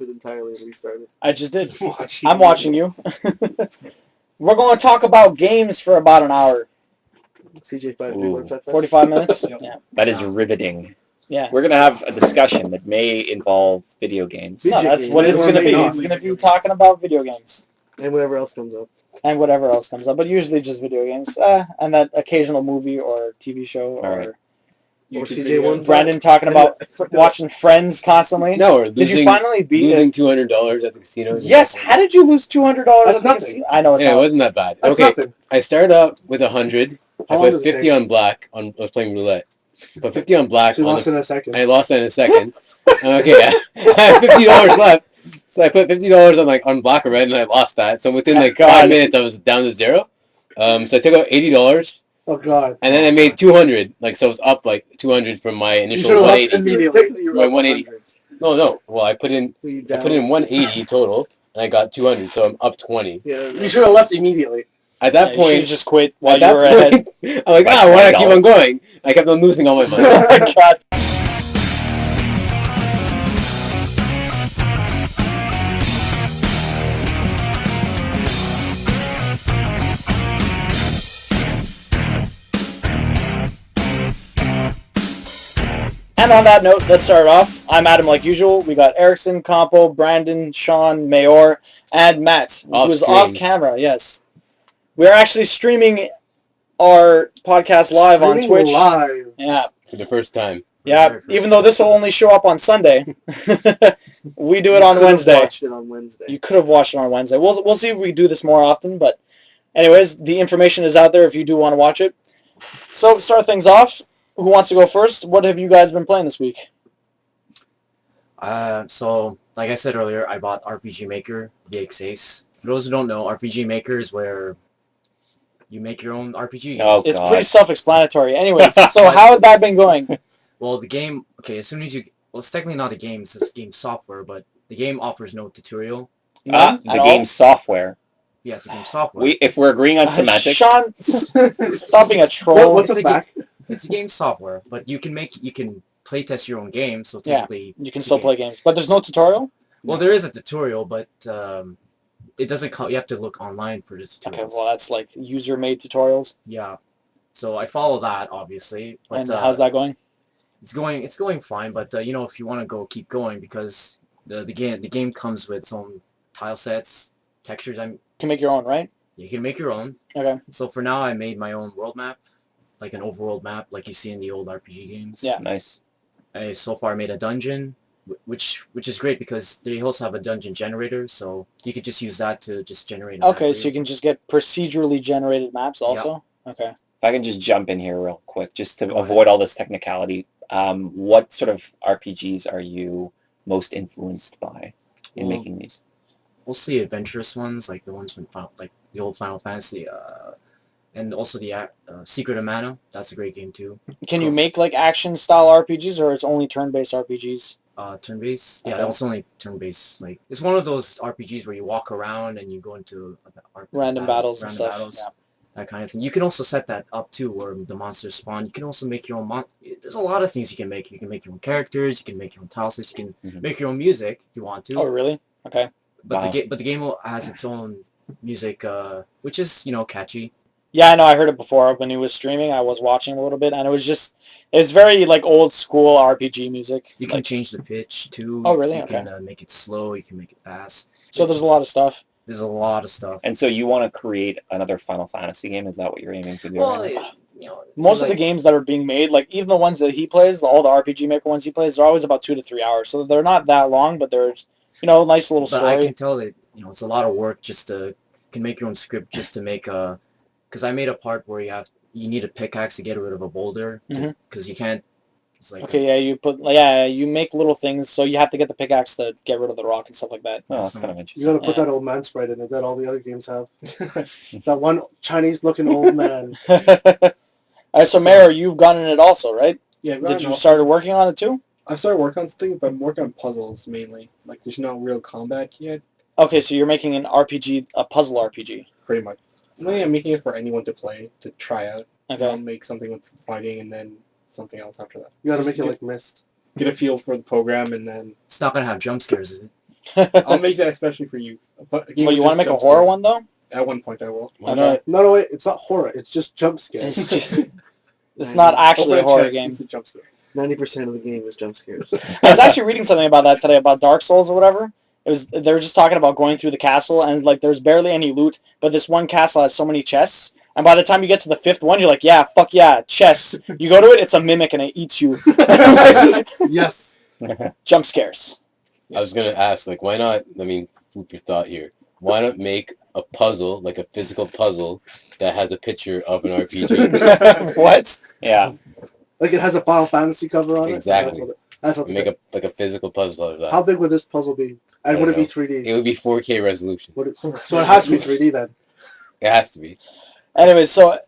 it entirely and restarted. I just did. I'm watching you. We're going to talk about games for about an hour. CJ53 45 minutes? Yep. Yeah. That is riveting. Yeah. We're going to have a discussion that may involve video games. No, that's what it's going to be. It's going to be talking about video games. And whatever else comes up. And whatever else comes up, but usually just video games. And that occasional movie or TV show or... Right. Or CJ1. Brandon talking about watching Friends constantly. No, or Did you finally beat losing $200 at the casino? Yes. How did you lose $200? That's nothing. I know it's Yeah, not. it wasn't that bad. That's Okay, nothing. I started out with 100. How I long put does it 50 take? on black. I was playing roulette. But 50 on black. So you lost in a second. I lost that in a second. Okay, I had $50 left. So I put $50 on black or red, and I lost that. So within like 5 minutes, I was down to zero. So I took out $80. Oh god. And then I made 200, so it's up like 200 from my You initial should have left 180. immediately. My 180. No. Well, I put in 180 total, and I got 200, so I'm up 20. Yeah, you should have left immediately. At that You point, should've just quit while at you that were ahead. point, I'm like, why not keep on going? I kept on losing all my money. Oh my god. And on that note, let's start off. I'm Adam, like usual. We got Erickson, Campeau, Brandon, Sean, Mayoor, and Matt, who is off camera. Yes, we are actually streaming our podcast live on Twitch. Live. Yeah, For the first time. yeah. Even though this will only show up on Sunday, we do it on Wednesday. Watched it on Wednesday. You could have watched it on Wednesday. We'll see if we do this more often. But anyways, the information is out there if you do want to watch it. So start things off. Who wants to go first? What have you guys been playing this week? So, like I said earlier, I bought RPG Maker DX6. For those who don't know, RPG Maker is where you make your own RPG. Oh, It's God. pretty self-explanatory. Anyways, so how has that been going? Well, the game, okay, as soon as you... Well, it's technically not a game, it's just game software, but the game offers no tutorial. None The at all? game's software. Yeah, it's a game software. If we're agreeing on semantics, Sean, stop being a troll. What's It's a a fact? It's a game software, but you can playtest your own game, so Yeah. technically... You can still play games, but there's no tutorial? Well, there is a tutorial, but it doesn't come... You have to look online for the tutorials. Okay, well, that's like user-made tutorials. Yeah. So I follow that, obviously. But, And how's that going? It's going fine, but you know, if you want to go, keep going, because the game comes with its own tile sets, textures. You can make your own, right? You can make your own. Okay. So for now, I made my own world map, like an overworld map, like you see in the old RPG games. Yeah. nice. I so far made a dungeon, which is great because they also have a dungeon generator, so you could just use that to just generate. A map Okay, for so you can just get procedurally generated maps also? Okay. If I can just jump in here real quick, just to Go ahead. avoid all this technicality, what sort of RPGs are you most influenced by in Well, making these? We'll see adventurous ones, like the ones from like the old Final Fantasy, and also the Secret of Mana. That's a great game too. Can you make like action-style RPGs, or it's only turn-based RPGs? Turn-based. Yeah, Okay. it's only turn-based. Like it's one of those RPGs where you walk around and you go into Random battles and stuff. battles, Yeah. that kind of thing. You can also set that up too, where the monsters spawn. You can also make your own There's a lot of things you can make. You can make your own characters. You can make your own tile sets. You can Mhm. make your own music if you want to. Oh, really? Okay. But Wow. the game has its own music, which is catchy. Yeah, I know. I heard it before when he was streaming. I was watching a little bit, and it's very like old school RPG music. You can Like, change the pitch too. Oh, really? You Okay. can make it slow. You can make it fast. so there's a lot of stuff. There's a lot of stuff. And so you want to create another Final Fantasy game? Is that what you're aiming to do? Well, right now? Most of the games that are being made, like even the ones that he plays, all the RPG Maker ones he plays, they're always about 2 to 3 hours. So they're not that long, but there's nice little But I story. can tell that it's a lot of work just to can make your own script just to make a. Because I made a part where you need a pickaxe to get rid of a boulder because you can't. It's like Okay, you make little things, so you have to get the pickaxe to get rid of the rock and stuff like that. Oh, that's kind of You interesting. gotta put that old man sprite in it that all the other games have. That one Chinese-looking old man. All right, so Mayor, you've gotten it also, right? Yeah, Did you start working on it too? I started working on things, but I'm working on puzzles mainly. Like, there's no real combat yet, Okay, so you're making an RPG, a puzzle RPG. pretty much. Mainly, I'm making it for anyone to play, to try out. Okay. I'll make something with fighting and then something else after that. You gotta Just make it to like Mist. get a feel for the program and then... it's not gonna have jump scares, is it? I'll make that especially for you. But a game Well, with you want to just make a jump horror scares. one though? At one point, I will. Why not? No, wait. It's not horror. It's just jump scares. It's just. It's not actually a Open horror chest, game. It's a jump scare. 90% of the game is jump scares. I was actually reading something about that today about Dark Souls or whatever. They were just talking about going through the castle and like there's barely any loot, but this one castle has so many chests. And by the time you get to the 5th one, you're like, yeah, fuck yeah, chests. You go to it, it's a mimic and it eats you. Yes. Jump scares. I was gonna ask, like, why not? I mean, food for thought here. Why not make a puzzle, like a physical puzzle, that has a picture of an RPG? What? Yeah. Like it has a Final Fantasy cover on it. Exactly. That's what Make a physical puzzle out of that. How big would this puzzle be? And I would it don't be 3D? It would be 4K resolution. So it has to be 3D then. It has to be. Anyways, so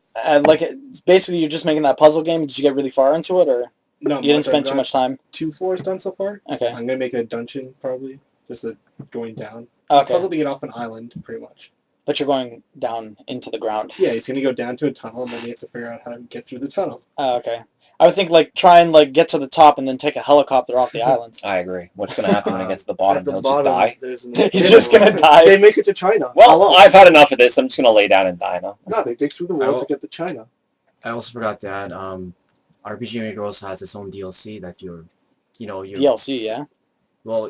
basically you're just making that puzzle game. Did you get really far into it, or No, you didn't but spend I've too got much time? 2 floors done so far. Okay. I'm gonna make a dungeon probably, just going down. Okay. Puzzle to get off an island, pretty much. But you're going down into the ground. Yeah, he's gonna go down to a tunnel, and then he has to figure out how to get through the tunnel. Oh, okay. I would think try and get to the top and then take a helicopter off the island. I agree. What's going to happen when it gets to the bottom? At the He'll bottom, just die. there's an He's just gonna die. They make it to China. How Well, else? I've had enough of this. I'm just going to lay down and die now. No, they dig through the world to get to China. I also forgot to add, RPG Maker also has its own DLC that you're DLC, yeah. well,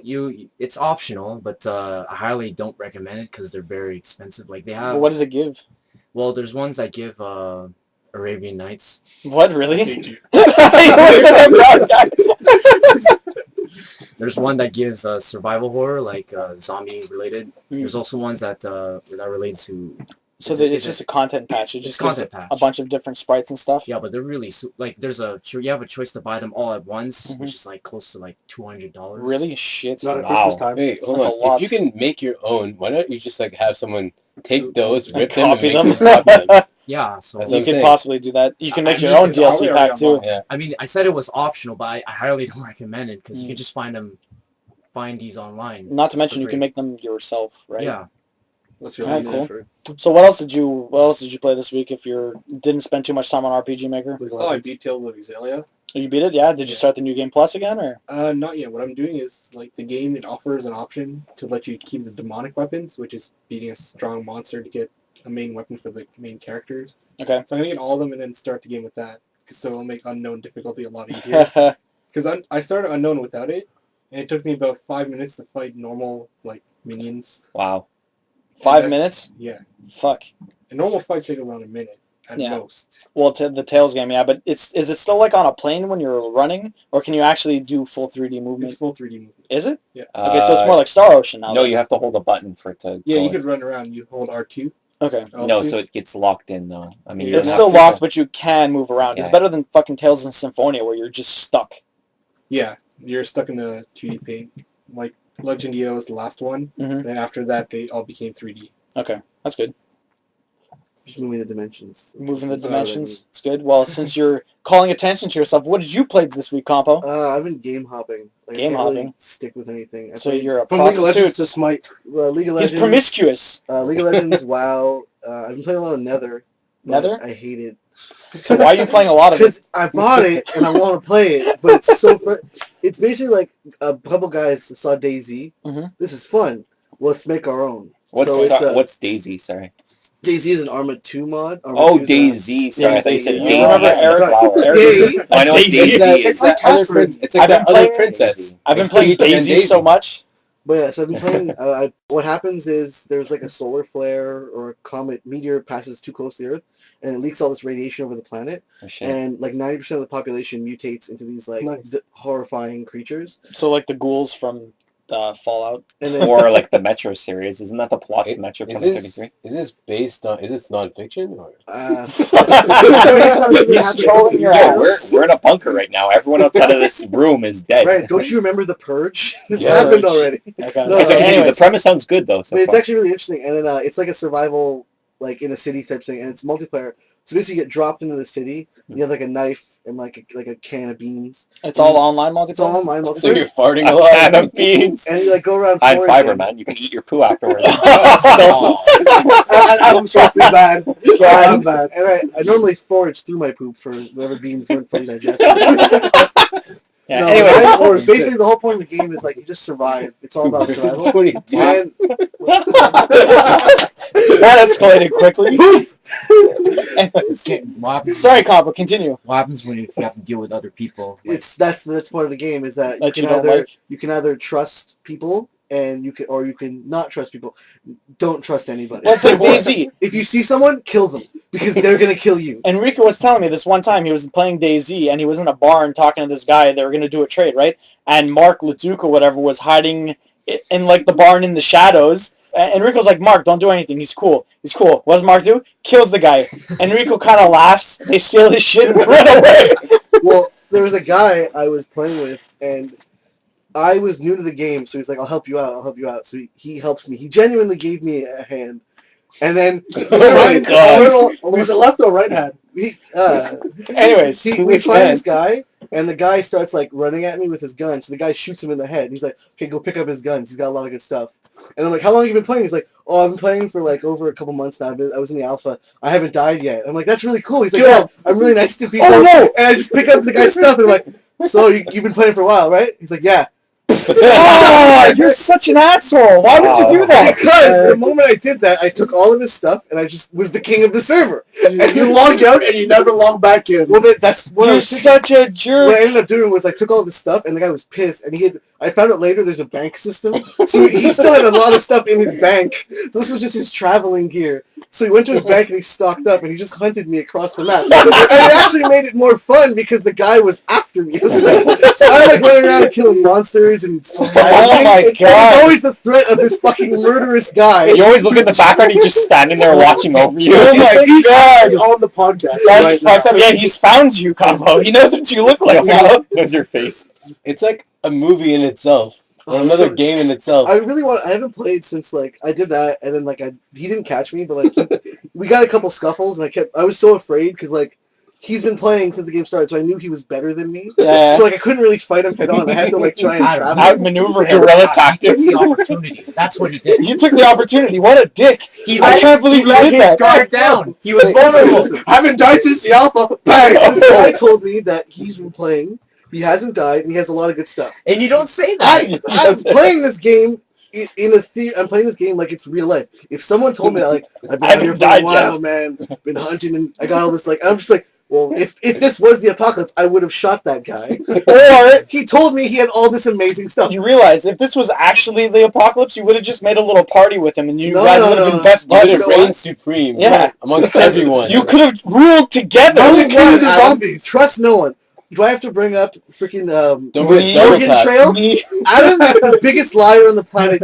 it's optional, but I highly don't recommend it because they're very expensive. Like they have, Well, what does it give? well, there's ones that give Arabian Nights. What, really? Dude, There's one that gives survival horror, like zombie related. Mm. There's also ones that relate to. So Is that it- it's is just a content patch. It It's just gives content patch. a bunch of different sprites and stuff. Yeah, but they're really like you have a choice to buy them all at once, Mhm. which is like close to like $200. Really? Shit. Not at Wow. Christmas time. Wait, hold That's a on. lot. If you can make your own, why don't you just have someone take those, And rip them, and copy make them. copy them? Yeah, so That's what You I'm could saying. possibly do that. You can make I your mean, own it's DLC already pack too. online. Yeah. I mean, I said it was optional, but I highly don't recommend it because you Mm. can just find these online. Not to mention For you can free. make them yourself, right? Yeah, That's Alright, really cool. cool. So what else did you play this week if you didn't spend too much time on RPG Maker? Oh, I beat Tales of Xillia. You beat it, yeah? Did you Yeah. start the new game plus again, or? Not yet. What I'm doing is the game. It offers an option to let you keep the demonic weapons, which is beating a strong monster to get a main weapon for the main characters. Okay. So I'm gonna get all of them and then start the game with that, because so it'll make unknown difficulty a lot easier. Because I started unknown without it, and it took me about 5 minutes to fight normal minions. Wow. 5 That's- minutes? Yeah. Fuck. And normal fights take around a minute at Yeah. most. Well, the Tales game, yeah, but is it still on a plane when you're running, or can you actually do full 3D movement? It's full 3D movement. Is it? Yeah. Okay, so it's more like Star Ocean now. No, then. you have to hold a button for it to. Yeah, go you in. could run around. You hold R2. Okay. No, L2. so it gets locked in though. I mean, Yeah, you're It's not- still locked, but you can move around. It's Yeah. better than fucking Tales in Symphonia where you're just stuck. Yeah, you're stuck in a 2D thing. Like Legendio was the last one. Mhm. Then after that, they all became 3D. Okay, that's good. Just moving the dimensions. Moving the That's what I dimensions, it's good. Well, since you're calling attention to yourself, what did you play this week, Campeau? I've been game hopping. I Game can't really hopping? stick with anything. I So played you're a from League of prostitute. Legends to Smite. League of He's Legends. promiscuous. League of Legends. WoW. I've been playing a lot of Nether. but Nether? I hate it. So why are you playing a lot of it? Because I bought it and I want to play it, but it's so fun. It's basically like a couple guys that saw DayZ. Mhm. This is fun. Let's make our own. What's so it's, what's Daisy? Sorry. DayZ is an Arma 2 mod. Arma Oh, 2 is, Daisy. Sorry, yeah, I thought you said Daisy. Daisy. Remember as in the Eric- flower. Day. I know what Daisy. Daisy It's is. like Catherine. It's like I've been that other playing- princess. I've been Like playing Peach and Daisy so much. But yeah, so I've been playing. What happens is there's like a solar flare or a comet meteor passes too close to the Earth, and it leaks all this radiation over the planet, Oh, shit. and like 90% of the population mutates into these Nice. horrifying creatures. So like the ghouls from Fallout. And then Or like the Metro series. Isn't that the plot Is to Metro this 2033? is this based on? Is this nonfiction or? He's trolling your Yeah, ass. we're in a bunker right now. Everyone outside of this room is dead. right? Don't you remember the Purge? This Yeah. happened already. Okay. No, Okay, so continue. anyways, The premise sounds good though. So But it's far. actually really interesting, and then it's like a survival, like in a city type thing, and it's multiplayer. So basically, you get dropped into the city. You have like a knife and like a can of beans. it's all online multiplayer. It's all online So multiplayer. you're farting a A lot. can of beans. And you like go around High foraging. fiber, man. You can eat your poo afterwards. So- I'm supposed to be bad. God. I'm bad. And I normally forage through my poop for whatever beans weren't fully digested. Yeah. No, Anyways, or basically the whole point of the game is like you just survive. It's all about survival. 22. And that escalated quickly. Anyways, Okay, what happens, sorry, Combo. Continue. what happens when you have to deal with other people? Like, that's part of the game is that That you don't like? you can either trust people and you can not trust people. Don't trust anybody. What's like DayZ? If you see someone, kill them because they're gonna kill you. Enrico was telling me this one time he was playing DayZ and he was in a barn talking to this guy. They were going to do a trade, right? And Mark Leduc or whatever was hiding in like the barn in the shadows. And Enrico's like, Mark, don't do anything. He's cool. He's cool. What does Mark do? Kills the guy. Enrico kind of laughs. They steal his shit and run away. Well, there was a guy I was playing with, and I was new to the game, so he's like, I'll help you out. I'll help you out. So he helps me. He genuinely gave me a hand. And then, my God. was it left or right hand? Anyways, we find this guy, and the guy starts like running at me with his gun. So the guy shoots him in the head. He's like, okay, go pick up his guns. He's got a lot of good stuff. And I'm like, how long have you been playing? He's like, oh, I've been playing for like over a couple months now. I was in the alpha. I haven't died yet. I'm like, that's really cool. He's like, yeah, I'm really nice to people. Oh, no! And I just pick up the guy's stuff, and I'm like, so you've been playing for a while, right? He's like, yeah. Oh, you're such an asshole. Why would you do that? Because the moment I did that, I took all of his stuff and I just was the king of the server. And you log out and you never log back in. Well, that's what I You're was thinking. such a jerk. What I ended up doing was I took all of his stuff and the guy was pissed. And I found out later there's a bank system. So he still had a lot of stuff in his bank. So this was just his traveling gear. So he went to his bank and he stocked up and he just hunted me across the map. And it actually made it more fun because the guy was after me. It was like, so I'm like running around killing monsters and Oh my and God. there's always the threat of this fucking murderous guy. You always look at the background. He's just standing there watching over you. Oh my God. On the podcast. That's right fucked now. up. Yeah, he's found you, Combo. He knows what you look like now. Knows your face. It's like a movie in itself. Or Oh, another so- game in itself. I haven't played since like I did that and then like he didn't catch me, but like we got a couple scuffles and I was so afraid because like he's been playing since the game started, so I knew he was better than me. Yeah. So like I couldn't really fight him head on. I had to like try and trap him. Outmaneuver guerrilla tactics. the opportunity. That's what he did. You took the opportunity. What a dick. He I can't believe you let did his that. guard down. He was Hey, vulnerable. listen. Haven't died since the alpha. Bang! This guy told me that he's been playing. He hasn't died, and he has a lot of good stuff. And you don't say that. I'm playing this game I'm playing this game like it's real life. If someone told me that, like, I've been I out haven't here for died a while, yet. man, been hunting, and I got all this, like, I'm just like, well, if this was the apocalypse, I would have shot that guy. Or he told me he had all this amazing stuff. You realize if this was actually the apocalypse, you would have just made a little party with him, and you No, guys no, would have no, been no. best You would buds. have reigned supreme. Yeah. Amongst Because everyone. You could have ruled together. Only Only kill the Adam, zombies. Trust no one. Do I have to bring up freaking Don't forget double Oregon tap. Trail? Me. Adam is the biggest liar on the planet.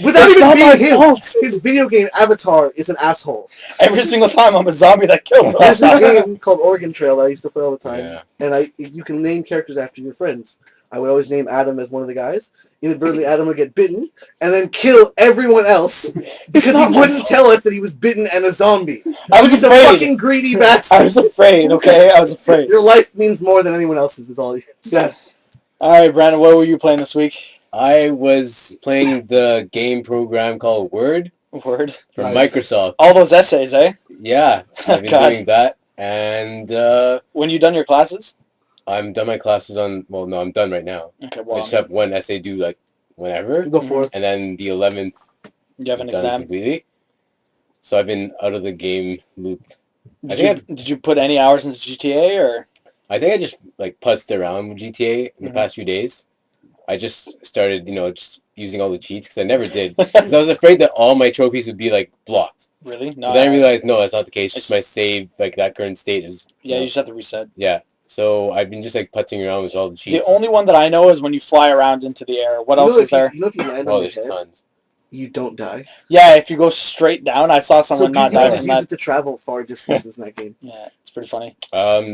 Without It's even not my being him, fault. his video game avatar is an asshole. Every single time I'm a zombie that kills There's this us. game called Oregon Trail that I used to play all the time, Yeah. and you can name characters after your friends. I would always name Adam as one of the guys. Inadvertently, Adam would get bitten and then kill everyone else because not he my wouldn't tell us that he was bitten and a zombie. I was He's a afraid. fucking greedy bastard. I was afraid, okay? I was afraid. Your life means more than anyone else's. Is all. Yes. All right, Brandon, what were you playing this week? I was playing the game program called Word Word. from Nice. Microsoft. All those essays, eh? Yeah, I've been God. doing that. And When you done your classes? I'm done my classes on, well, no, I'm done right now. Okay, I well, just have one essay due, like, whenever. The fourth. And then the 11th, you have an done exam. completely. So I've been out of the game loop. Did you put any hours into GTA or? I think I just, like, putzed around with GTA in the Mhm. past few days. I just started, just using all the cheats, because I never did. Because I was afraid that all my trophies would be, like, blocked. Really? No. But then I realized, no, that's not the case. Just my save, like, that current state is... Yeah, you just have to reset. Yeah. So I've been just, like, putzing around with all the cheats. The only one that I know is when you fly around into the air. What else is there? You know if you land Oh, on your there's head, tons. you don't die. Yeah, if you go straight down, I saw someone not people die just from use that. it to travel far distances in that game. Yeah, it's pretty funny.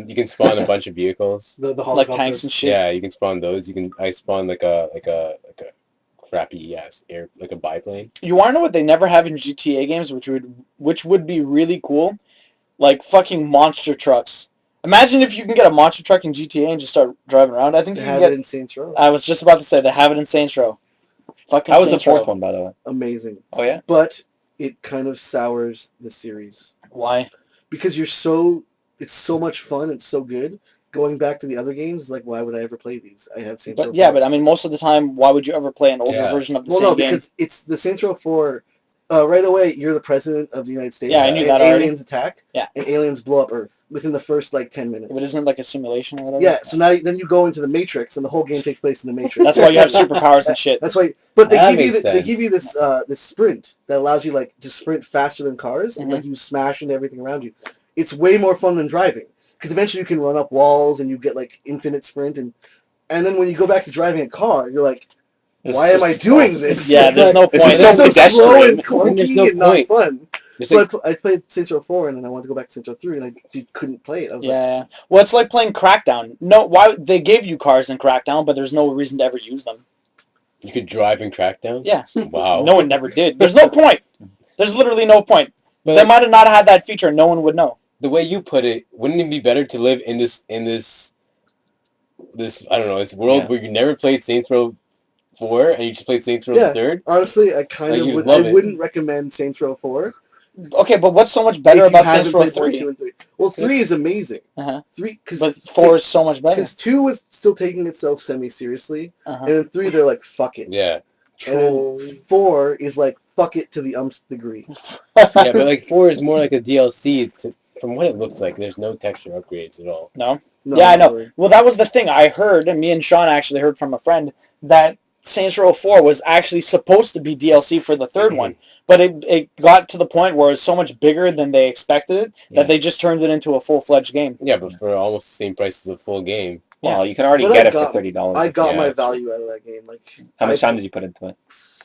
You can spawn a bunch of vehicles. The Like helicopters. tanks and shit. Yeah, you can spawn those. I spawned like a crappy air, like a biplane. You want to know what they never have in GTA games, which would be really cool? Like fucking monster trucks. Imagine if you can get a monster truck in GTA and just start driving around. I think They you can have get. it in Saints Row. I was just about to say they have it in Saints Row. Fucking How was the Saints Row. fourth one, by the way? Amazing. Oh, yeah? But it kind of sours the series Why? because it's so much fun. It's so good, going back to the other games, like, why would I ever play these? I have Saints Row But 4. yeah, but I mean, most of the time, why would you ever play an older Yeah. version of the Well, same no, game? because it's the Saints Row 4. Right away, you're the president of the United States. Yeah, I knew and that already. aliens attack. Yeah. And aliens blow up Earth within the first, like, 10 minutes. But isn't it like a simulation or whatever? Yeah, so then you go into the Matrix, and the whole game takes place in the Matrix. That's why you have superpowers and shit. That's why. But That they makes give you this this sprint that allows you like to sprint faster than cars and like you smash into everything around you. It's way more fun than driving because eventually you can run up walls and you get like infinite sprint and then when you go back to driving a car, you're like, why am I doing this? Yeah, It's there's like, no point. This is so slow and pedestrian. There's clunky no and not point. fun. It's So like, I played Saints Row 4 and then I wanted to go back to Saints Row 3 and I couldn't play it. I was like, Yeah. Well, it's like playing Crackdown. No, why they gave you cars in Crackdown, but there's no reason to ever use them. you could drive in Crackdown? Yeah. Wow. No one never did. There's no point. There's literally no point. But They might have not had that feature. No one would know. the way you put it, wouldn't it be better to live in this I don't know, this world Yeah. where you never played Saints Row 4 and you just played Saints Row Yeah. the 3rd? honestly, I kind Like, of you'd would. love I it. wouldn't recommend Saints Row 4. Okay, but what's so much If better you about haven't Saints Row played 1, 3? 2, and 3. Well, 3 is amazing. Uh-huh. 3 because But 4 is so much better. Because 2 was still taking itself semi-seriously, Uh-huh. and then 3 they're like, fuck it. Yeah. And then 4 is like, fuck it to the umpth degree. Yeah, but like 4 is more like a DLC from what it looks like. There's no texture upgrades at all. No? No, Yeah, I know. really. Well, that was the thing. I heard, and me and Sean actually heard from a friend, that Saints Row 4 was actually supposed to be DLC for the third one, but it got to the point where it's so much bigger than they expected it Yeah. that they just turned it into a full-fledged game. Yeah, but for almost the same price as a full game. Well, you can already But get I it for got- $30. I got Yeah, my that's value out of that game. Like, How much time did you put into it?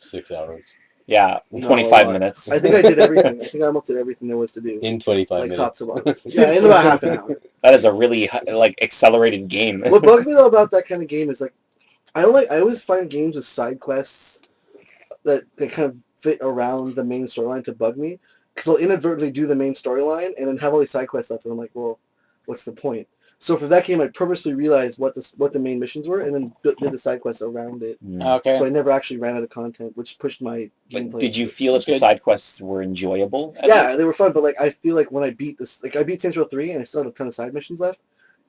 6 hours. Yeah, No, 25 a lot. minutes. I think I did everything. I think I almost did everything there was to do. In 25 Like top minutes. to bottom. Yeah, in about half an hour. That is a really like accelerated game. What bugs me though about that kind of game is like, I always find games with side quests that kind of fit around the main storyline to bug me because they'll inadvertently do the main storyline and then have all these side quests left and I'm like, well, what's the point? So for that game, I purposely realized what the main missions were and then did the side quests around it. Okay. So I never actually ran out of content, which pushed my But gameplay. did you feel as the Good. side quests were enjoyable? at Yeah, least? they were fun, but like I feel like when I beat this, like I beat Saints Row 3 and I still had a ton of side missions left,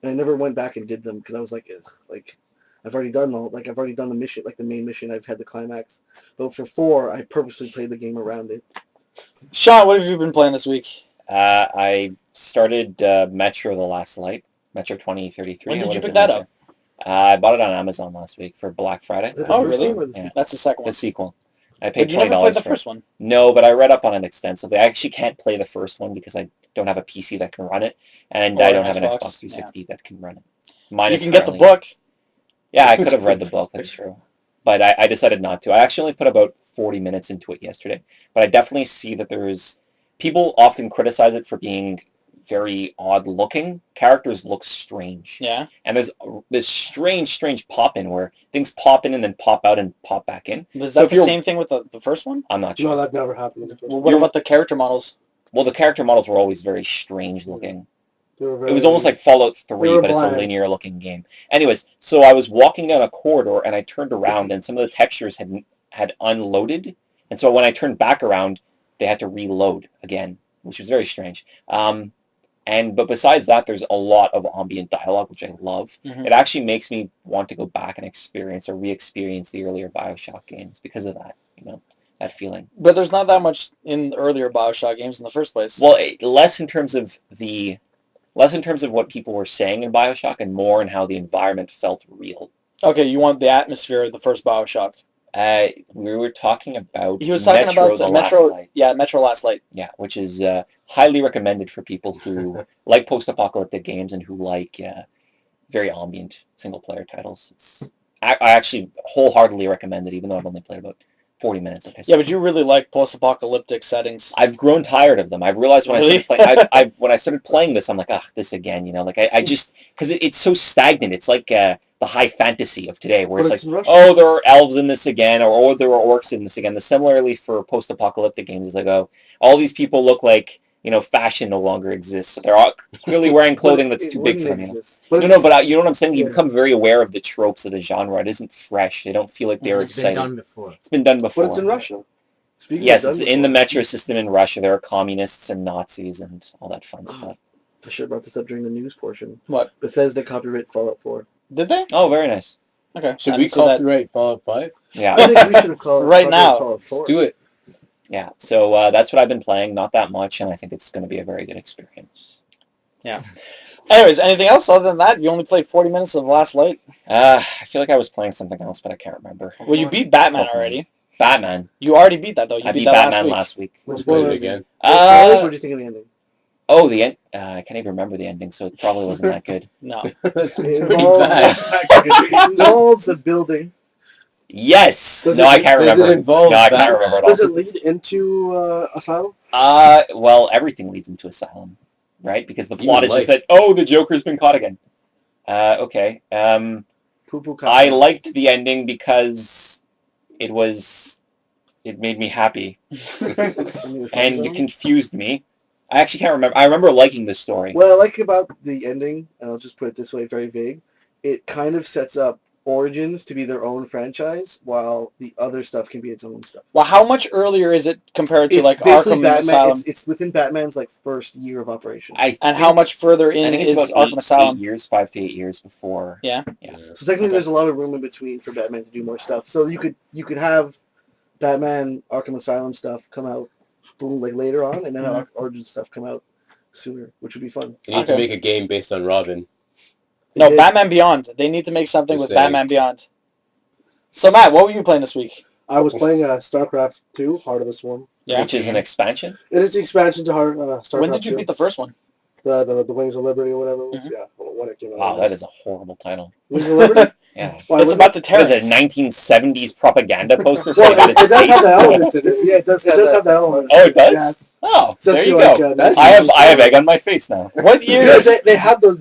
and I never went back and did them because I was like, ugh, like I've already done the mission, like the main mission. I've had the climax, but for 4, I purposely played the game around it. Sean, what have you been playing this week? I started Metro: The Last Light, Metro 2033. When did What you is pick it, that Metro? I bought it on Amazon last week for Black Friday. Is it the Oh, first really? game or the Yeah. sequel? That's the second The one. sequel. I paid But you never $20 played the for first it. one. No, but I read up on it extensively. I actually can't play the first one because I don't have a PC that can run it, and Or I an don't have an Xbox, Xbox 360 that can run it. Mine You is can get the currently- book. Yeah, I could have read the book. That's true, but I decided not to. I actually only put about 40 minutes into it yesterday, but I definitely see that people often criticize it for being very odd looking. Characters look strange. Yeah. And there's this strange pop in where things pop in and then pop out and pop back in. Was So that if the you're- same thing with the first one? I'm not sure. No, that never happened. Well, what about the character models? Well, the character models were always very strange looking. They were It was almost like Fallout 3, They were but it's a bland. linear looking game. Anyways, so I was walking down a corridor and I turned around and some of the textures had unloaded. And so when I turned back around, they had to reload again, which was very strange. But besides that, there's a lot of ambient dialogue, which I love. Mhm. It actually makes me want to go back and experience or re-experience the earlier BioShock games because of that, that feeling. But there's not that much in the earlier BioShock games in the first place. Well, less in terms of what people were saying in BioShock and more in how the environment felt real. Okay, you want the atmosphere of the first BioShock. We were talking about He was talking Metro: about The Metro. Last Light. Yeah, Metro Last Light. Yeah, which is highly recommended for people who like post-apocalyptic games and who like very ambient single-player titles. I actually wholeheartedly recommend it, even though I've only played about 40 minutes. Like I said. Yeah, but you really like post-apocalyptic settings. I've grown tired of them. I've realized when Really? I started playing, when I started playing this, I'm like, this again, Like I just because it's so stagnant. It's like the high fantasy of today, where But it's in like, Russia. there are elves in this again, or there are orcs in this again. Similarly for post-apocalyptic games, it's like, all these people look like fashion no longer exists. So they're all clearly wearing clothing that's It too big wouldn't for them. exist. But No, but you know what I'm saying? You Yeah. become very aware of the tropes of the genre. It isn't fresh. They don't feel like they're It's exciting. been done before. It's been done before. But it's in Russia. Speaking Yes, of it's done in the before. metro system in Russia. There are communists and Nazis and all that fun stuff. I should have brought this up during the news portion. What? Bethesda copyright Fallout 4. Did they? Oh, very nice. Okay. Should I we didn't see that. copyright Fallout 5? Yeah. I think we should have called Right copyright now. Fallout 4. Let's do it. Yeah. So that's what I've been playing. Not that much, and I think it's going to be a very good experience. Anyways, anything else other than that? You only played 40 minutes of Last Light. I feel like I was playing something else, but I can't remember. Well, you beat Batman already. Batman. You already beat that though. You I beat that Batman last week. What Let's play it spoilers? again. What spoilers? What do you think of the ending? Oh, the end. I can't even remember the ending, so it probably wasn't that good. No. That's It pretty involves, bad. it involves a building. Yes. Does No, it- I can't does it remember. involve No, I Batman? can't remember at Does all. it lead into Asylum? Well, everything leads into Asylum, right? Because the plot Even is just life. that, oh, the Joker's been caught again. Okay. Poo-poo I liked the ending because it made me happy and confused me. I actually can't remember. I remember liking this story. What I like about the ending, and I'll just put it this way, very vague, it kind of sets up Origins to be their own franchise, while the other stuff can be its own stuff. Well, how much earlier is it compared to It's like basically Arkham Batman. Asylum? It's within Batman's like first year of operation. And how much further I in think it's is about Arkham Asylum? 8 years, 5 to 8 years before. Yeah. So technically, Okay. there's a lot of room in between for Batman to do more stuff. So you could have Batman Arkham Asylum stuff come out, boom, like later on, and then Mhm. Origins stuff come out sooner, which would be fun. You need to Okay. make a game based on Robin. No, They- Batman Beyond. They need to make something Just with saying. Batman Beyond. So Matt, what were you playing this week? I was playing Starcraft 2, Heart of the Swarm. Yeah. Which is an expansion. It is the expansion to Starcraft When did you 2. beat the first one? The Wings of Liberty or whatever it was? Mhm. Yeah, when it came out. Wow, that is a horrible title. Wings of Liberty? Yeah. Why It's was about the What is terrorists. it, 1970s propaganda poster for Well, the United it does have States? the elements in it. Yeah, it does It does have the elements. Oh, it does? Yes. Oh, Just there you like, go. That's I have egg on my face now. What year Because is? they have the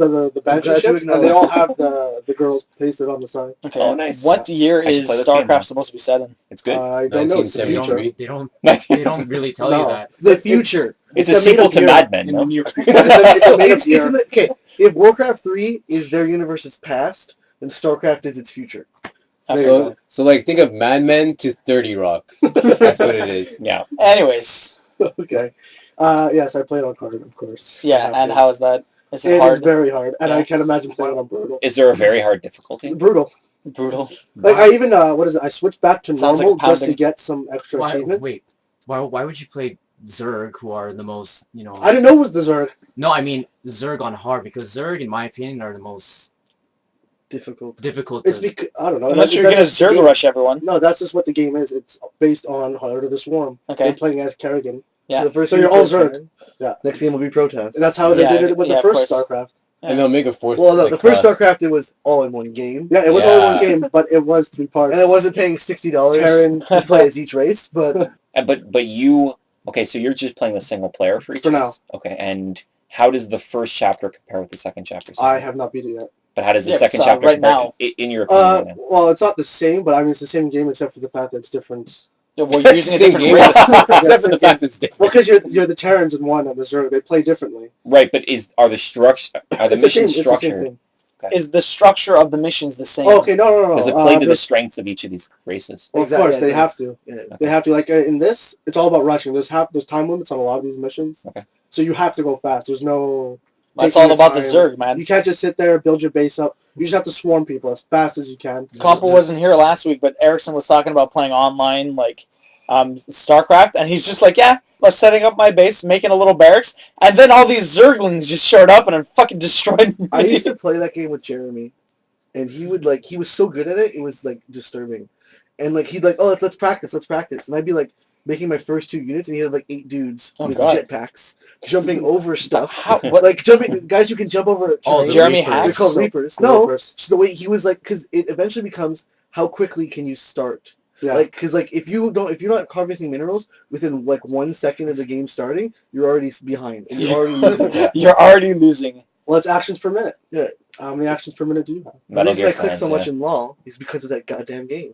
banshee glad you ships, and they acknowledged. all have the girls pasted on the side. Okay. Oh, nice. What year I should is play this game now. StarCraft supposed to be set in? It's good. I don't know. It's the They future. don't, they don't really tell you No. that. The future. It's a a sequel made-up to year. Mad Men, no? It's okay. If Warcraft 3 is their universe's past, then Starcraft is its future. There you go. So like think of Mad Men to 30 Rock. That's what it is. Yeah. Anyways, Okay. Yes, I played on hard, of course. I yeah. have And to. how is that? Is it It is hard? very hard, and Yeah. I can't imagine playing on brutal. Is there a very hard difficulty? Brutal. Brutal. Like I even what is it? I switched back to Sounds like normal just to pounding. get some extra Why, achievements. wait, why would you play Zerg, who are the most, you know... I didn't know it was the Zerg. No, I mean Zerg on hard, because Zerg, in my opinion, are the most Difficult. difficult It's to... because I don't know. Unless That's- you're that's gonna just the Zerg game. rush everyone. No, that's just what the game is. It's based on Heart of the Swarm. Okay. You're playing as Kerrigan. Yeah. So the first So game you're all is Zerg. Protest. Yeah. Next game will be Protest. And that's how they Yeah, did it with yeah, the of first course. StarCraft. And they'll make a fourth. Well, no, like, the first class. StarCraft, it was all in one game. Yeah, it was all in one Yeah. game, but it was 3 parts. And it wasn't paying $60 Terran. to play as each race, but But you... Okay, so you're just playing the single player for each For now. race? Okay, and how does the first chapter compare with the second chapter? I have not beat it yet. But how does the Yeah, second so chapter right compare now- in your opinion right now? Well, it's not the same, but I mean it's the same game except for the fact that it's different. Yeah, well, you're using a Same different game, race. except for the fact that it's different. Well, because you're the Terrans in one and the Zerg, they play differently. Right, but are the It's the missions same structured? thing. Is the structure of the missions the same? Oh, okay, no. Does it play to the there's- strengths of each of these races? Well, Exactly, of course, yeah, they it have does. to. yeah. They have to. Like in this, it's all about rushing. There's time limits on a lot of these missions. Okay. So you have to go fast. There's no. That's taking all your about the time. Zerg, man. You can't just sit there, build your base up. You just have to swarm people as fast as you can. Campeau wasn't here last week, but Erickson was talking about playing online, like StarCraft, and he's just like, yeah, I was setting up my base, making a little barracks, and then all these Zerglings just showed up and fucking destroyed me. I used to play that game with Jeremy, and he was so good at it, it was like disturbing. And like he'd like, oh, let's practice, and I'd be like making my first 2 units, and he had like 8 dudes Oh, with God. jetpacks jumping over stuff. How- what- Like jumping guys who can jump over. Oh, terrain. the Jeremy Reapers. They're Hacks? called Reapers. No, Reapers. just the way he was like, because it eventually becomes how quickly can you start. Yeah. Like, because like if you're not harvesting minerals within like 1 second of the game starting, you're already behind and you're already losing. You're already losing. Well, it's actions per minute. Yeah. How many actions per minute do you have? The Metal reason Gear I click fans, so much yeah. in LoL is because of that goddamn game.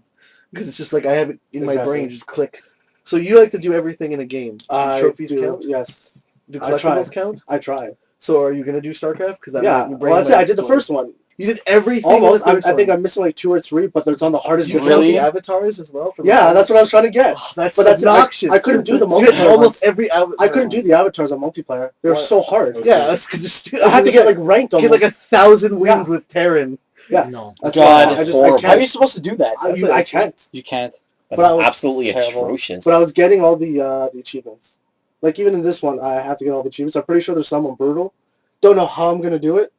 Because it's just like I have it in my Exactly. brain, just click. So you like to do everything in a game? Do I trophies do, count? Yes, Do I try. collectibles count? I try. So are you gonna do StarCraft? Because Yeah. Well, that's it. I did the first one. You did everything. Almost. in the third I think one. I'm missing like 2 or 3, but it's on the hardest Did you difficulty. count the avatars as well? Yeah, that's what I was trying to get. Oh, that's But that's obnoxious. I couldn't do the So you had multiplayer almost ones. every avatar. I couldn't do the avatars on multiplayer. They were What? so hard. Yeah, that's because it's. I had to get like ranked get almost. like 1,000 wins with Terran. Yeah. No. That's God, I it's just horrible. I How are you can't. supposed to do that? I can't. You can't. That's But I was absolutely terrible. atrocious. But I was getting all the achievements. Like even in this one, I have to get all the achievements. I'm pretty sure there's some on brutal. Don't know how I'm gonna do it.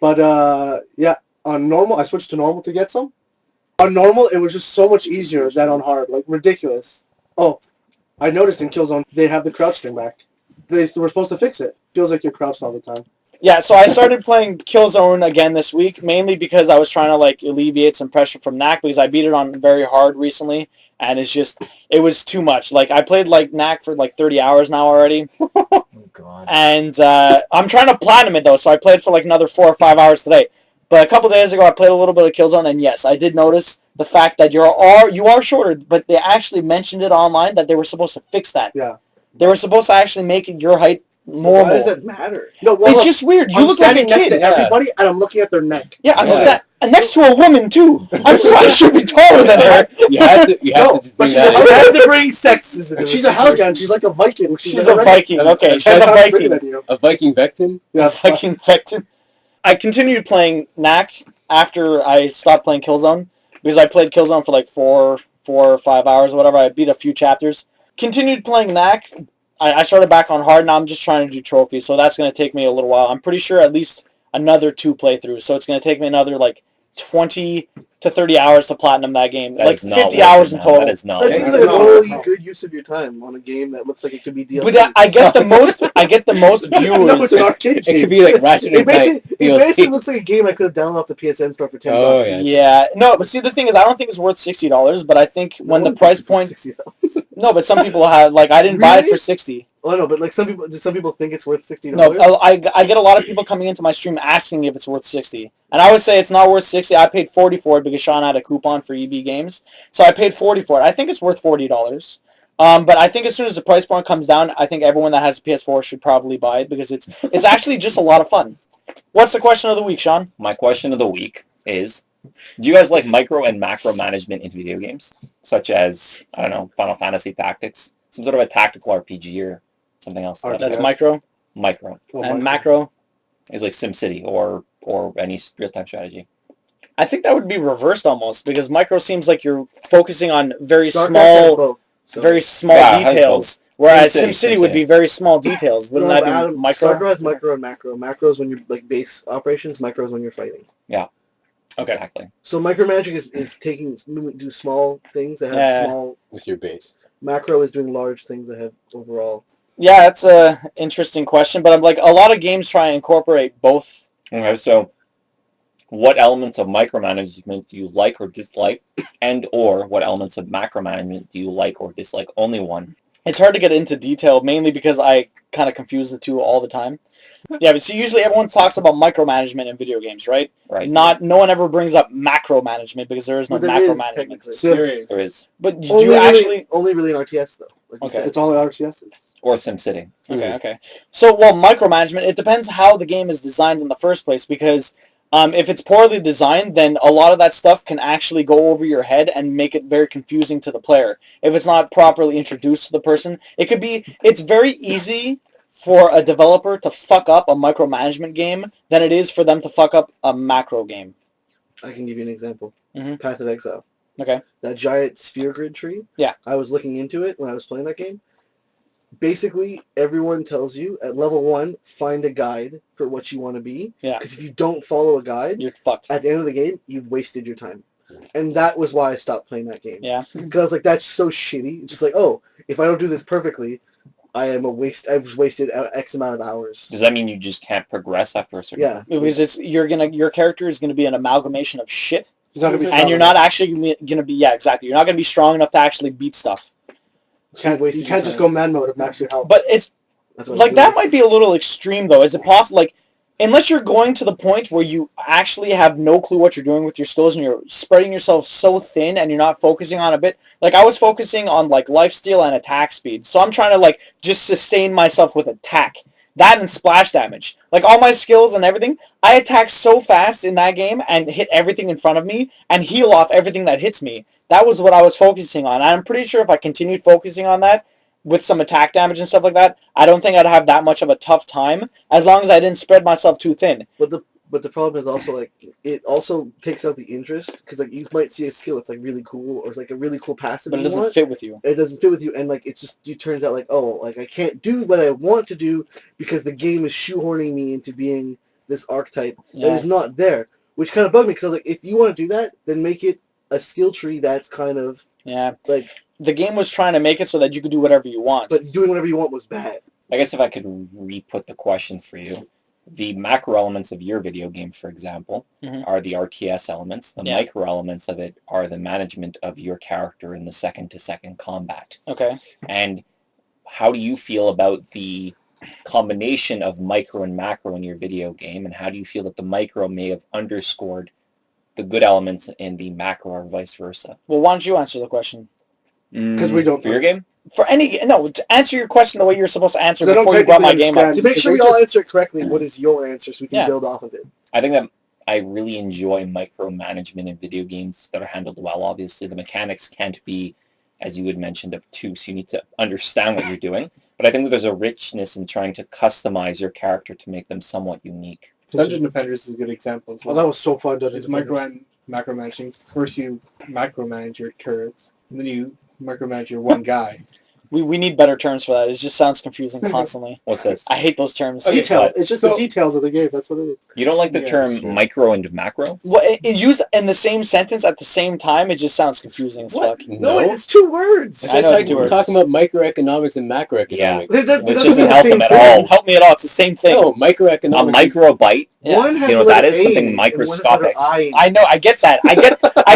But yeah, on normal, I switched to normal to get some. On normal, it was just so much easier than on hard. Like ridiculous. Oh, I noticed in Killzone they have the crouch thing back. They were supposed to fix it. Feels like you're crouched all the time. Yeah, so I started playing Killzone again this week, mainly because I was trying to like alleviate some pressure from Knack because I beat it on very hard recently, and it was too much. Like I played like Knack for like 30 hours now already, Oh god. and I'm trying to platinum it though, so I played for like another 4 or 5 hours today. But a couple days ago, I played a little bit of Killzone, and yes, I did notice the fact that you are shorter, but they actually mentioned it online that they were supposed to fix that. Yeah. They were supposed to actually make your height normal. Why does that matter? No, well, It's look, just weird. You I'm look like a standing next kid. to everybody, and I'm looking at their neck. Yeah, I'm Yeah. next to a woman too. I'm sorry, I should be taller than her. You have to No, just but bring she's that a in. I had to bring sexism. into She's this. a Helgan. She's like a Viking. She's a Viking. Okay, she's a Viking. A Viking Vectin? Yeah, Viking Vectin. I continued playing Knack after I stopped playing Killzone because I played Killzone for like 4 or 5 hours or whatever. I beat a few chapters. Continued playing Knack. I started back on hard. Now I'm just trying to do trophies, so that's going to take me a little while. I'm pretty sure at least another 2 playthroughs, so it's going to take me another like 20 to 30 hours to platinum that game. That like is not 50 worth hours it, in man. total. That is not That worth seems it. like a really good use of your time on a game that looks like it could be DLC. But I get the most. I get the most No, viewers. it's an arcade It game. could be like Ratchet It and basically, Clank it basically DLC. looks like a game I could have downloaded off the PSN store for $10. Oh, yeah. Yeah, no, but see, the thing is, I don't think it's worth $60. But I think when the price point, $60. no, but some people have like I didn't buy it Really? for 60. Oh no, but like some people think it's worth $60. No, I get a lot of people coming into my stream asking if it's worth 60, and I would say it's not worth 60. I paid 40 for it because Sean had a coupon for EB Games, so I paid 40 for it. I think it's worth $40. But I think as soon as the price point comes down, I think everyone that has a PS4 should probably buy it because it's actually just a lot of fun. What's the question of the week, Sean? My question of the week is, do you guys like micro and macro management in video games? Such as, I don't know, Final Fantasy Tactics? Some sort of a tactical RPG or something else. RTS. That's micro Micro. and macro. Is like SimCity or any real-time strategy. I think that would be reversed almost because micro seems like you're focusing on very StarCraft has small, both, so- very small Yeah, it has details. Whereas SimCity, SimCity would be very small details. Wouldn't No, that but be Adam, micro? StarCraft has micro and macro. Macro is when you're like base operations. Micro is when you're fighting. Okay. Exactly. So micromanaging is taking do small things that have Yeah. small. With your base. Macro is doing large things that have overall. Yeah, that's a interesting question, but I'm like a lot of games try and incorporate both. Okay, so what elements of micromanagement do you like or dislike, and or what elements of macromanagement do you like or dislike? Only one. It's hard to get into detail, mainly because I kind of confuse the two all the time. Yeah, but see, usually everyone talks about micromanagement in video games, right? Right. No one ever brings up macro management because there is no But there macro is management. technically. Civ. There is. There is. But do Only you really, actually? only really in RTS though. Like you Okay. said. It's all RCSs. Or SimCity. Okay. So, well, micromanagement, it depends how the game is designed in the first place because if it's poorly designed, then a lot of that stuff can actually go over your head and make it very confusing to the player. If it's not properly introduced to the person, it's very easy for a developer to fuck up a micromanagement game than it is for them to fuck up a macro game. I can give you an example. Mhm. Path of Exile. Okay. That giant sphere grid tree. Yeah. I was looking into it when I was playing that game. Basically, everyone tells you at level 1, find a guide for what you want to be. Yeah. Because if you don't follow a guide, You're fucked. at the end of the game, you've wasted your time. And that was why I stopped playing that game. Yeah. Because I was like, that's so shitty. It's just like, oh, if I don't do this perfectly, I've wasted X amount of hours. Does that mean you just can't progress after a certain? Yeah. Because your character is gonna be an amalgamation of shit, He's not gonna be. and strong you're enough. not actually gonna be exactly. You're not gonna be strong enough to actually beat stuff. You can't just go man mode and max your health. But it's That's what like I'm that doing. might be a little extreme though. Is it possible? Like, unless you're going to the point where you actually have no clue what you're doing with your skills and you're spreading yourself so thin and you're not focusing on a bit. Like I was focusing on like lifesteal and attack speed, so I'm trying to like just sustain myself with attack. That and splash damage. Like, all my skills and everything, I attack so fast in that game and hit everything in front of me and heal off everything that hits me. That was what I was focusing on. I'm pretty sure if I continued focusing on that with some attack damage and stuff like that, I don't think I'd have that much of a tough time as long as I didn't spread myself too thin. But the problem is also, like, it also takes out the interest, because, like, you might see a skill that's, like, really cool, or it's, like, a really cool passive But it you doesn't want. fit with you. It doesn't fit with you, and, like, it turns out, like, oh, like, I can't do what I want to do because the game is shoehorning me into being this archetype that is not there, which kind of bugged me, because I was like, if you want to do that, then make it a skill tree that's kind of, like... The game was trying to make it so that you could do whatever you want. But doing whatever you want was bad. I guess if I could re-put the question for you, the macro elements of your video game, for example, are the RTS elements. The micro elements of it are the management of your character in the second-to-second combat. Okay. And how do you feel about the combination of micro and macro in your video game, and how do you feel that the micro may have underscored the good elements in the macro or vice versa? Well, why don't you answer the question? Because we don't... For your game? To answer your question the way you're supposed to answer before you brought brought my game up. To make sure we all answer it correctly, what is your answer so we can build off of it? I think that I really enjoy micromanagement in video games that are handled well, obviously. The mechanics can't be, as you had mentioned, obtuse. You need to understand what you're doing. But I think that there's a richness in trying to customize your character to make them somewhat unique. Dungeon Defenders is a good example as well. Oh, that was so fun, Dungeon It's Defenders. macromanaging. First you macromanage your turrets, and then you micromanage your one guy. We need better terms for that. It just sounds confusing constantly. What's this? I hate those terms. Details. It's just the details of the game. That's what it is. You don't like the term micro and macro? Well, it used in the same sentence at the same time, it just sounds confusing as fuck. No, it's two words. I know it's two words. We're talking about microeconomics and macroeconomics. Yeah. That Which doesn't doesn't mean the help same them at thing. It all. doesn't help me at all. It's the same thing. No, A microeconomics. microbyte. One has You know the what that letter is? A Something and one has the microscopic. letter I. I know. I get that. I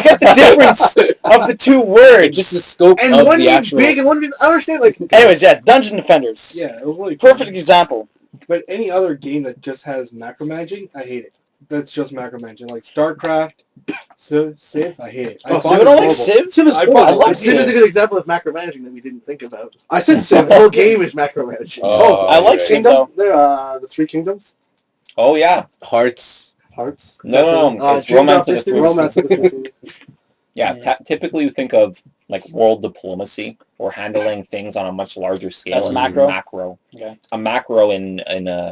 get the difference of the two words. Just the scope And of one the means actual... big and one means... I understand, like... Anyways, yeah, Dungeon Defenders. Yeah, it was really Perfect fun. example. But any other game that just has macromanaging, I hate it. That's just macromanaging. Like Starcraft, Civ, I hate it. Oh, bought Civ You don't it like horrible. Civ? Civ is I horrible. bought I like Civ is a Civ. good example of macromanaging that we didn't think about. I said Civ. The whole game is macromanaging. Oh, I like right. Civ. Kingdom. They're the Three Kingdoms. Oh, yeah. Hearts. Hearts. No. It's Dream Romance Drop of the Distance. Three. Romance of the Three Kingdoms. Yeah, typically you think of like world diplomacy or handling things on a much larger scale That's as macro. a macro. Okay. A macro in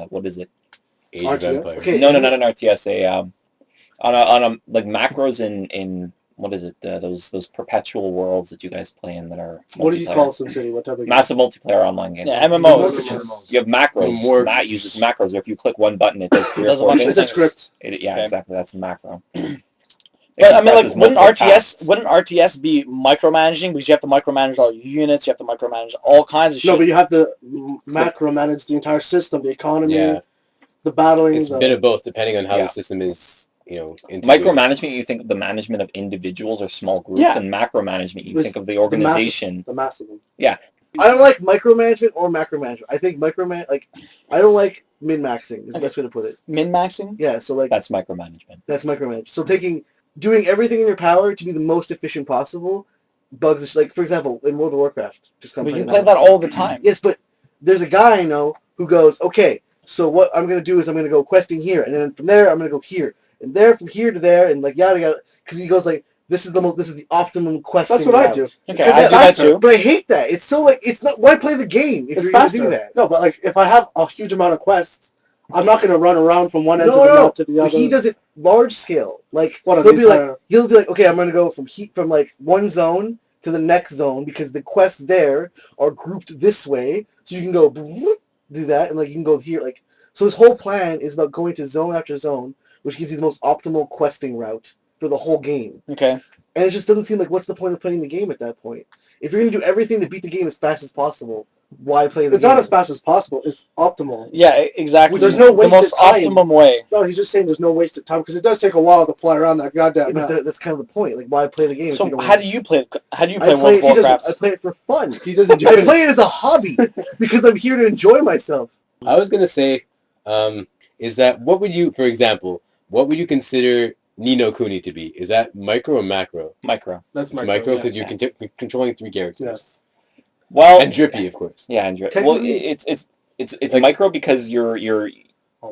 what is it? Age of RTS? Empires. Okay. No, not an RTS. On a like macros in what is it? Those perpetual worlds that you guys play in that are What do you multiplayer. call SimCity? What type of game? Massive multiplayer online games. Yeah, MMOs. You have macros. More- That uses macros. Or if you click one button, it does three It or does a four bunch of things. It's a script. Yeah, Okay. exactly. That's a macro. But I mean, like, It wouldn't compresses multiple RTS tasks. wouldn't RTS be micromanaging because you have to micromanage all your units, you have to micromanage all kinds of shit. No, but you have to macro manage the entire system, the economy, Yeah. the battling. It's a bit of both, depending on how Yeah. the system is, integrated. Micromanagement, you think of the management of individuals or small groups, Yeah. and macromanagement, you This- think of the organization. the massive one. I don't like micromanagement or macromanagement. I think I don't like min-maxing is the best way to put it. Min-maxing? Yeah, so like That's micromanagement. that's micromanage. So doing everything in your power to be the most efficient possible bugs the like for example, in World of Warcraft. But you play that all the time. Yes, but there's a guy I know who goes, okay, so what I'm gonna do is I'm gonna go questing here, and then from there I'm gonna go here, and there from here to there, and like yada yada, because he goes like, this is the optimum questing. That's what I route. do. Okay, Because I it's do that faster, too. but I hate that. It's so like it's not. Why play the game if It's you're gonna faster. do that? No, but like if I have a huge amount of quests, I'm not gonna run around from one end No, of the no, map to the but other. he does it large scale. Like What, on he'll the be like entire- he'll be like, okay, I'm gonna go from like one zone to the next zone because the quests there are grouped this way, so you can go do that, and like you can go here. Like so, his whole plan is about going to zone after zone, which gives you the most optimal questing route for the whole game. Okay. And it just doesn't seem like what's the point of playing the game at that point? If you're gonna do everything to beat the game as fast as possible, why play the It's game? not as fast as possible. It's optimal. Yeah, exactly. There's no the wasted most time. optimum way. No, he's just saying there's no wasted time because it does take a while to fly around that goddamn Yeah, map. but that's kind of the point. Like, why play the game? if you So don't how do you play? How do you I play World of he doesn't- Warcraft? I play it for fun. He doesn't do I it. play it as a hobby because I'm here to enjoy myself. I was gonna say, is that what would you, for example, what would you consider Ni no Kuni to be? Is that micro or macro? Micro. That's It's my micro because you're controlling 3 characters. Yes. Well, And Drippy, of course. yeah, and well, Technically- it's It's micro because you're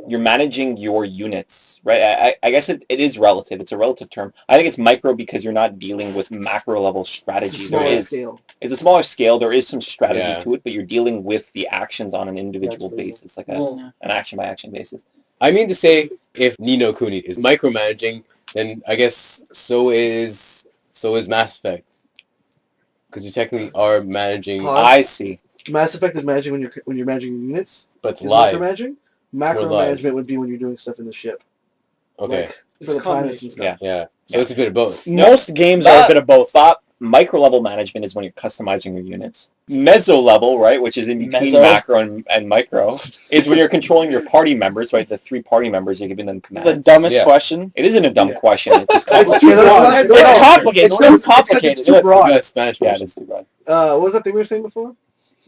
managing your units, right? I guess it is relative. It's a relative term. I think it's micro because you're not dealing with macro level strategy. It's a smaller scale. It's a smaller scale. There is some strategy Yeah. to it, but you're dealing with the actions on an individual basis, like an action by action basis. I mean to say, if Ni no Kuni is micromanaging, then I guess so is Mass Effect. Because you technically are managing, Huh? I see. Mass Effect is managing when you're managing units. but it's Is live. micromanaging. live. Macromanagement would be when you're doing stuff in the ship. Okay. Like, It's for a the planets and stuff. Yeah. Yeah. So it's a bit of both. Most games are a bit of both. But micro level management is when you're customizing your units. Meso level, right, which is in between Meso. macro and micro, is when you're controlling your party members, right? The 3 party members, you're giving them It's the commands. dumbest Yeah. question. It isn't a dumb Yeah. question. It's just It's complicated. too broad. It's It's No, complicated. it's It's too too- complicated. it's too broad. You got Spanish Yeah, version. it is too broad. What was that thing we were saying before?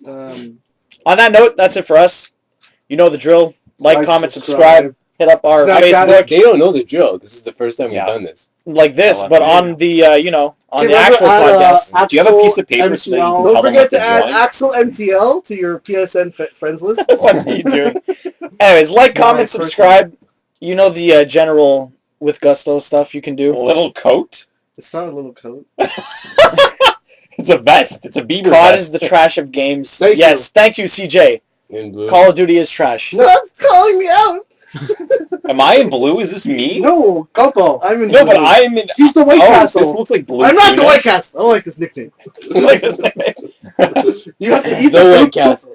On that note, that's it for us. You know the drill. Like, comment, subscribe. Hit up our Snapchat. Facebook They don't know the drill. This is the first time Yeah. we've done this. like this, Oh, but okay. on the the Okay, actual remember, podcast. Do you have a piece of paper so that you can MCL? Don't tell them forget what to to add join? Axel MTL to your PSN friends list. What's he doing? Anyways, like, It's my comment, person. subscribe. You know the general with gusto stuff you can A do. little coat? It's not a little coat. It's a vest. It's a Bieber COD vest. is the trash of games. Thank yes, thank you, CJ. In blue. Call of Duty is trash. Stop calling me out. Am I in blue? Is this me? No, Campeau. I'm in. No, but blue. I'm in... He's the White Oh, Castle. this looks like blue. I'm not the tuna. White Castle. I don't like this nickname. Like this name. You have to eat The the White food. Castle.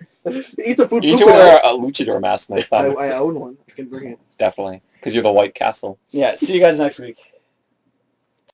Eat the food. You need poop to it wear out. a luchador mask next I time. own one. I can bring it. Definitely. Because you're the White Castle. Yeah, see you guys next week.